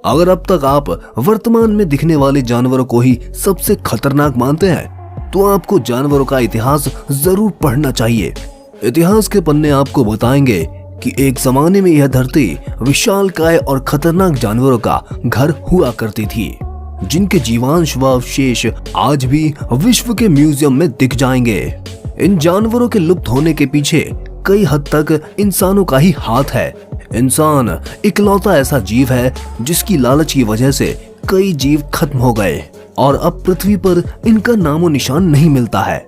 अगर अब तक आप वर्तमान में दिखने वाले जानवरों को ही सबसे खतरनाक मानते हैं तो आपको जानवरों का इतिहास जरूर पढ़ना चाहिए। इतिहास के पन्ने आपको बताएंगे कि एक जमाने में यह धरती विशालकाय और खतरनाक जानवरों का घर हुआ करती थी, जिनके जीवांश व अवशेष आज भी विश्व के म्यूजियम में दिख जाएंगे। इन जानवरों के लुप्त होने के पीछे कई हद तक इंसानों का ही हाथ है। इंसान इकलौता ऐसा जीव है जिसकी लालच की वजह से कई जीव खत्म हो गए और अब पृथ्वी पर इनका नामो निशान नहीं मिलता है।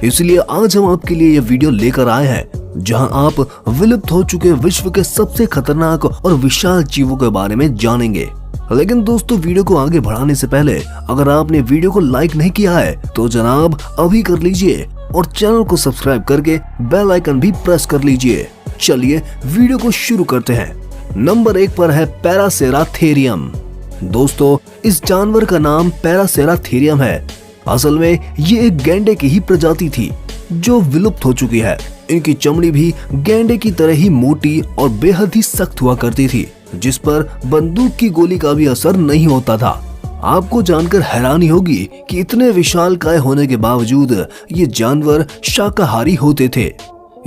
इसलिए आज हम आपके लिए यह वीडियो लेकर आए हैं जहां आप विलुप्त हो चुके विश्व के सबसे खतरनाक और विशाल जीवों के बारे में जानेंगे। लेकिन दोस्तों, वीडियो को आगे बढ़ाने से पहले अगर आपने वीडियो को लाइक नहीं किया है तो जनाब अभी कर लीजिए और चैनल को सब्सक्राइब करके बेल आइकन भी प्रेस कर लीजिए। चलिए वीडियो को शुरू करते हैं। नंबर 1 पर है पैरासेराथेरियम। दोस्तों, इस जानवर का नाम पैरासेराथेरियम है। असल में ये एक गैंडे की ही प्रजाति थी जो विलुप्त हो चुकी है। इनकी चमड़ी भी गैंडे की तरह ही मोटी और बेहद ही सख्त हुआ करती थी, जिस पर बंदूक की गोली का भी असर नहीं होता था। आपको जानकर हैरानी होगी कि इतने विशालकाय होने के बावजूद ये जानवर शाकाहारी होते थे,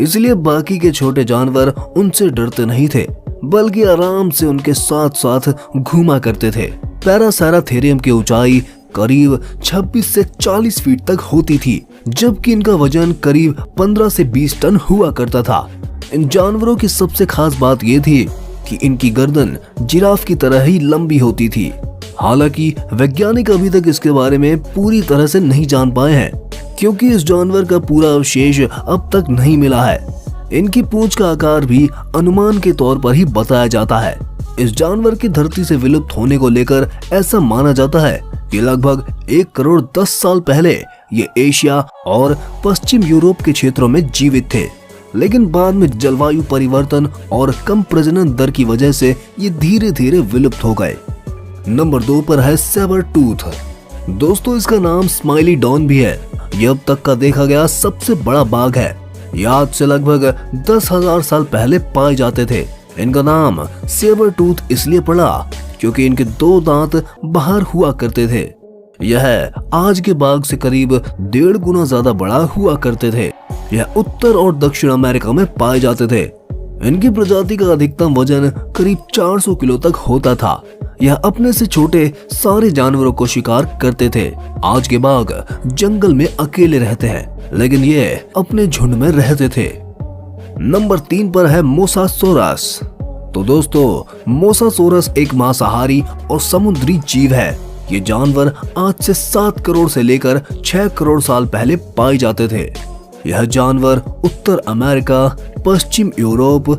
इसलिए बाकी के छोटे जानवर उनसे डरते नहीं थे बल्कि आराम से उनके साथ साथ घूमा करते थे। पैरासेराथेरियम की ऊंचाई करीब 26 से 40 फीट तक होती थी, जबकि इनका वजन करीब 15 से 20 टन हुआ करता था। इन जानवरों की सबसे खास बात यह थी कि इनकी गर्दन जिराफ की तरह ही लंबी होती थी। हालांकि वैज्ञानिक अभी तक इसके बारे में पूरी तरह से नहीं जान पाए हैं, क्योंकि इस जानवर का पूरा अवशेष अब तक नहीं मिला है। इनकी पूंछ का आकार भी अनुमान के तौर पर ही बताया जाता है। इस जानवर की धरती से विलुप्त होने को लेकर ऐसा माना जाता है कि लगभग 1 करोड़ 10 साल पहले ये एशिया और पश्चिम यूरोप के क्षेत्रों में जीवित थे, लेकिन बाद में जलवायु परिवर्तन और कम प्रजनन दर की वजह से ये धीरे धीरे विलुप्त हो गए। नंबर 2 पर है सेबर टूथ। दोस्तों, इसका नाम स्माइली डॉन भी है। यह अब तक का देखा गया सबसे बड़ा बाघ है। यह आज से लगभग 10,000 साल पहले पाए जाते थे। इनका नाम सेबर टूथ इसलिए पड़ा क्योंकि इनके 2 दांत बाहर हुआ करते थे। यह आज के बाघ से करीब 1.5 गुना ज्यादा बड़ा हुआ करते थे। यह उत्तर और दक्षिण अमेरिका में पाए जाते थे। इनकी प्रजाति का अधिकतम वजन करीब 400 किलो तक होता था। यह अपने से छोटे सारे जानवरों को शिकार करते थे। आज के बाघ जंगल में अकेले रहते हैं, लेकिन ये अपने झुंड में रहते थे। नंबर 3 पर है मोसासोरस। तो दोस्तों, मोसासोरस एक मांसाहारी और समुद्री जीव है। ये जानवर आज से 7 करोड़ से लेकर 6 करोड़ साल पहले पाए जाते थे। यह जानवर उत्तर अमेरिका, पश्चिम यूरोप,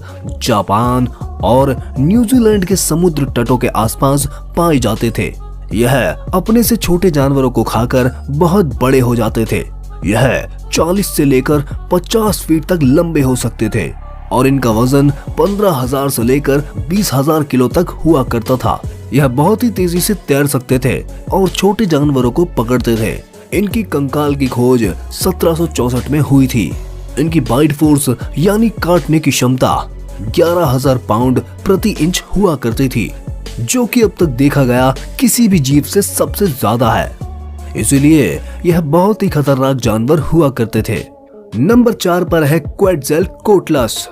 जापान और न्यूजीलैंड के समुद्र तटों के आसपास पाए जाते थे। यह अपने से छोटे जानवरों को खाकर बहुत बड़े हो जाते थे। यह 40 से लेकर 50 फीट तक लंबे हो सकते थे और इनका वजन 15,000 से लेकर 20,000 किलो तक हुआ करता था। यह बहुत ही तेजी से तैर सकते थे और छोटे जानवरों को पकड़ते थे। इनकी कंकाल की खोज 1764 में हुई थी। इनकी बाइट फोर्स यानी काटने की क्षमता 11,000 पाउंड प्रति इंच हुआ करती थी, जो कि अब तक देखा गया किसी भी जीव से सबसे ज्यादा है। इसलिए यह बहुत ही खतरनाक जानवर हुआ करते थे। नंबर 4 पर है क्वेटज़ेलकोट्लस।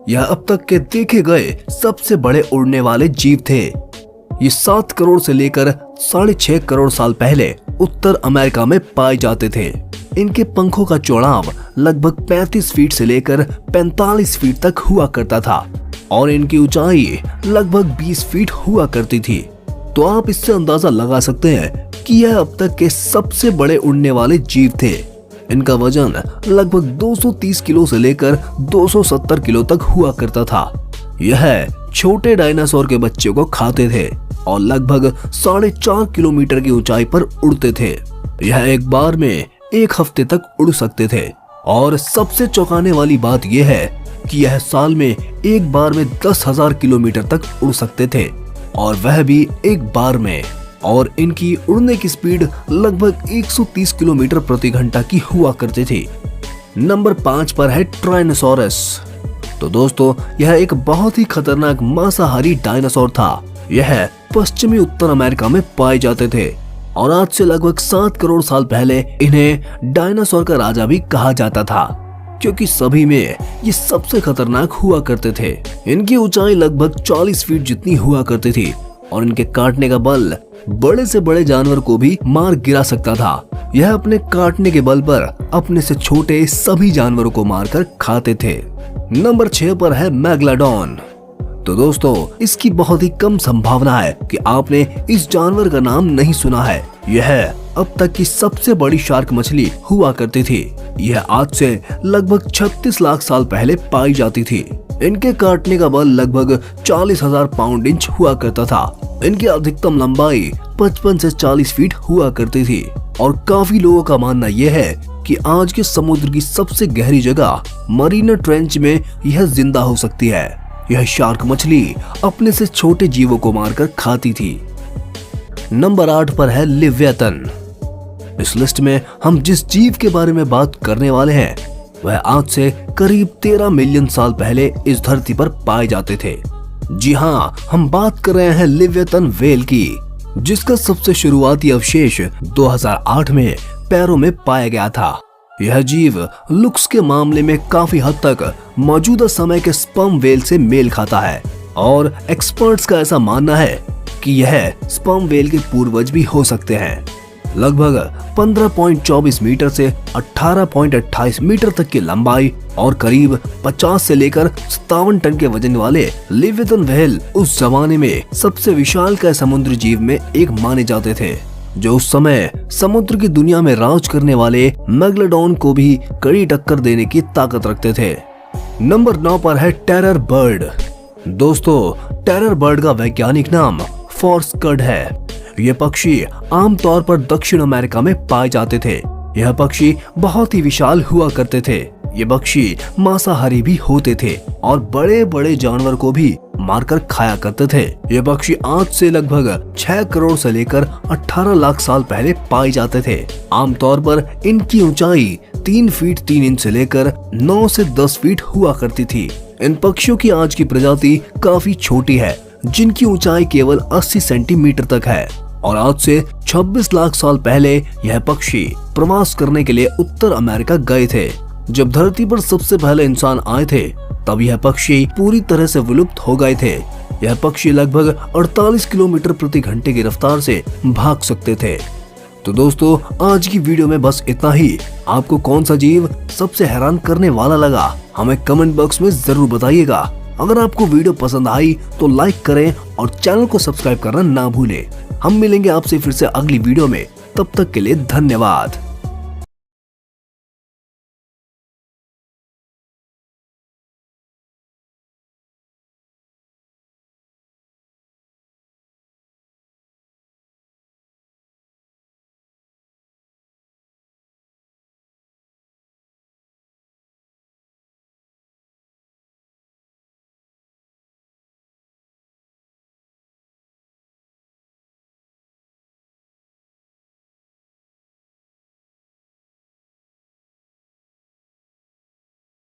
यह अब तक के देखे गए सबसे बड़े उड़ने वाले जीव थे। ये 7 करोड़ से लेकर 6.5 करोड़ साल पहले उत्तर अमेरिका में पाए जाते थे। इनके पंखों का चौड़ाव लगभग 35 फीट से लेकर 45 फीट तक हुआ करता था और इनकी ऊंचाई लगभग 20 फीट हुआ करती थी। तो आप इससे अंदाजा लगा सकते हैं कि यह अब तक के सबसे बड़े उड़ने वाले जीव थे। इनका वजन लगभग 230 किलो से लेकर 270 किलो तक हुआ करता था। यह छोटे डायनासोर के बच्चे को खाते थे और लगभग 4.5 किलोमीटर की ऊंचाई पर उड़ते थे। यह एक बार में 1 हफ्ते तक उड़ सकते थे और सबसे चौंकाने वाली बात यह है कि यह साल में एक बार में 10,000 किलोमीटर तक उड़ सकते थे और वह भी एक बार में। और इनकी उड़ने की स्पीड लगभग 130 किलोमीटर प्रति घंटा की हुआ करती थी। नंबर 5 पर है ट्राइनोसोरस। तो दोस्तों यह एक बहुत ही खतरनाक मांसाहारी डायनासोर था। यह पश्चिमी उत्तर अमेरिका में पाए जाते थे और आज से लगभग 7 करोड़ साल पहले इन्हें डायनासोर का राजा भी कहा जाता था, क्योंकि सभी में ये सबसे खतरनाक हुआ करते थे। इनकी ऊंचाई लगभग 40 फीट जितनी हुआ करती थी और इनके काटने का बल बड़े से बड़े जानवर को भी मार गिरा सकता था। यह अपने काटने के बल पर अपने से छोटे सभी जानवरों को मारकर खाते थे। नंबर 6 पर है मेगलाडोन। तो दोस्तों, इसकी बहुत ही कम संभावना है कि आपने इस जानवर का नाम नहीं सुना है। यह अब तक की सबसे बड़ी शार्क मछली हुआ करती थी। यह आज से लगभग 36 लाख साल पहले पाई जाती थी। इनके काटने का बल लगभग 40,000 पाउंड इंच हुआ करता था। इनकी अधिकतम लंबाई 55 से 40 फीट हुआ करती थी और काफी लोगों का मानना यह है कि आज के समुद्र की सबसे गहरी जगह मरीना ट्रेंच में यह जिंदा हो सकती है। यह शार्क मछली अपने से छोटे जीवों को मारकर खाती थी। नंबर 8 पर है लिव्यातन। इस लिस्ट में हम जिस जीव के बारे में बात करने वाले हैं वह आज से करीब 13 मिलियन साल पहले इस धरती पर पाए जाते थे। जी हाँ, हम बात कर रहे हैं लिव्यातन व्हेल की, जिसका सबसे शुरुआती अवशेष 2008 में पैरों में पाया गया था। यह जीव लुक्स के मामले में काफी हद तक मौजूदा समय के स्पर्म व्हेल से मेल खाता है और एक्सपर्ट्स का ऐसा मानना है कि यह स्पर्म व्हेल के पूर्वज भी हो सकते हैं। लगभग 15.24 मीटर से 18.28 मीटर तक की लंबाई और करीब 50 से लेकर 57 टन के वजन वाले लिव्यातन व्हेल उस जमाने में सबसे विशालकाय समुद्री जीव में एक माने जाते थे, जो उस समय समुद्र की दुनिया में राज करने वाले मेगलाडोन को भी कड़ी टक्कर देने की ताकत रखते थे। नंबर 9 पर है टेरर बर्ड। दोस्तों, टेरर बर्ड का वैज्ञानिक नाम फॉर्स्कड है। ये पक्षी आमतौर पर दक्षिण अमेरिका में पाए जाते थे। यह पक्षी बहुत ही विशाल हुआ करते थे। ये पक्षी मांसाहारी भी होते थे और बड़े बड़े जानवर को भी मारकर खाया करते थे। ये पक्षी आज से लगभग 6 करोड़ से लेकर 18 लाख साल पहले पाए जाते थे। आमतौर पर इनकी ऊंचाई 3 फीट 3 इंच से लेकर 9 से 10 फीट हुआ करती थी। इन पक्षियों की आज की प्रजाति काफी छोटी है, जिनकी ऊंचाई केवल 80 सेंटीमीटर तक है और आज से 26 लाख साल पहले यह पक्षी प्रवास करने के लिए उत्तर अमेरिका गए थे। जब धरती पर सबसे पहले इंसान आए थे तब यह पक्षी पूरी तरह से विलुप्त हो गए थे। यह पक्षी लगभग 48 किलोमीटर प्रति घंटे की रफ्तार से भाग सकते थे। तो दोस्तों, आज की वीडियो में बस इतना ही। आपको कौन सा जीव सबसे हैरान करने वाला लगा, हमें कमेंट बॉक्स में जरूर बताइएगा। अगर आपको वीडियो पसंद आई तो लाइक करें और चैनल को सब्सक्राइब करना ना भूलें। हम मिलेंगे आपसे फिर से अगली वीडियो में, तब तक के लिए धन्यवाद।